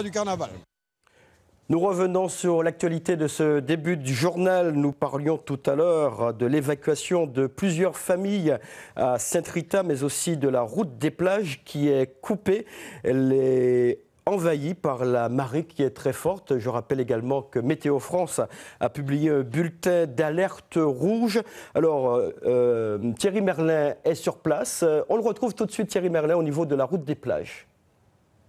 du carnaval. Nous revenons sur l'actualité de ce début du journal. Nous parlions tout à l'heure de l'évacuation de plusieurs familles à Sainte-Rita, mais aussi de la route des plages qui est coupée. Elle est envahie par la marée qui est très forte. Je rappelle également que Météo France a publié un bulletin d'alerte rouge. Alors, Thierry Merlin est sur place. On le retrouve tout de suite, Thierry Merlin, au niveau de la route des plages.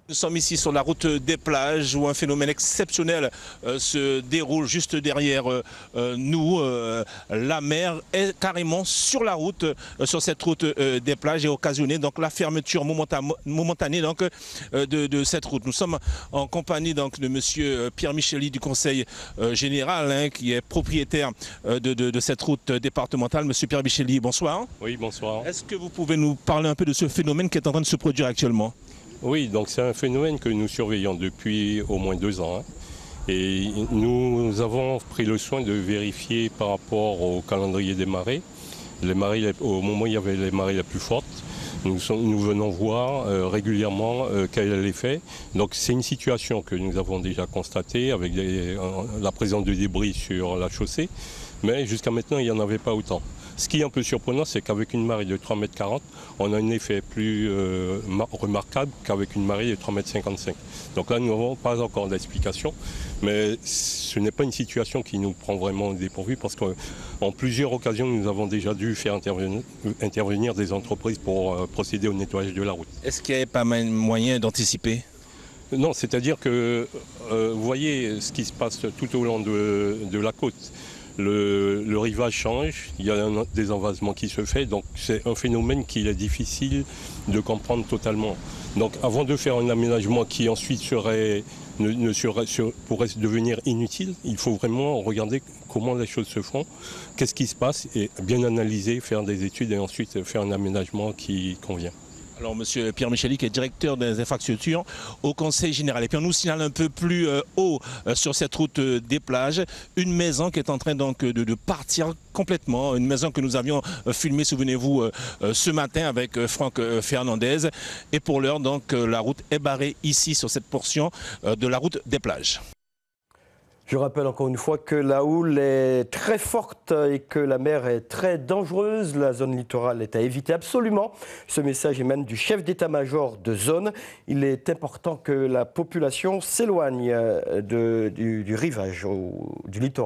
Nous sommes ici sur la route des plages où un phénomène exceptionnel se déroule juste derrière nous. La mer est carrément sur la route, sur cette route des plages et occasionné donc la fermeture momentanée donc, de cette route. Nous sommes en compagnie donc, de monsieur Pierre Micheli du Conseil général qui est propriétaire de cette route départementale. Monsieur Pierre Micheli, bonsoir. Oui, bonsoir. Est-ce que vous pouvez nous parler un peu de ce phénomène qui est en train de se produire actuellement ? Oui, donc c'est un phénomène que nous surveillons depuis au moins 2 ans. Et nous avons pris le soin de vérifier par rapport au calendrier des marées. Les marées, au moment où il y avait les marées les plus fortes, nous venons voir régulièrement quel est l'effet. Donc c'est une situation que nous avons déjà constatée avec la présence de débris sur la chaussée. Mais jusqu'à maintenant, il n'y en avait pas autant. Ce qui est un peu surprenant, c'est qu'avec une marée de 3,40 m, on a un effet plus remarquable qu'avec une marée de 3,55 m. Donc là, nous n'avons pas encore d'explication, mais ce n'est pas une situation qui nous prend vraiment au dépourvu parce qu'en plusieurs occasions, nous avons déjà dû faire intervenir des entreprises pour procéder au nettoyage de la route. Est-ce qu'il n'y a pas moyen d'anticiper ? Non, c'est-à-dire que vous voyez ce qui se passe tout au long de la côte. Le rivage change, il y a des envasements qui se font, donc c'est un phénomène qu'il est difficile de comprendre totalement. Donc avant de faire un aménagement qui ensuite pourrait devenir inutile, il faut vraiment regarder comment les choses se font, qu'est-ce qui se passe et bien analyser, faire des études et ensuite faire un aménagement qui convient. Alors, monsieur Pierre Micheli, qui est directeur des infrastructures au Conseil général. Et puis, on nous signale un peu plus haut sur cette route des plages, une maison qui est en train donc de partir complètement. Une maison que nous avions filmée, souvenez-vous, ce matin avec Franck Fernandez. Et pour l'heure, donc, la route est barrée ici, sur cette portion de la route des plages. Je rappelle encore une fois que la houle est très forte et que la mer est très dangereuse. La zone littorale est à éviter absolument. Ce message émane du chef d'état-major de zone. Il est important que la population s'éloigne du rivage, du littoral.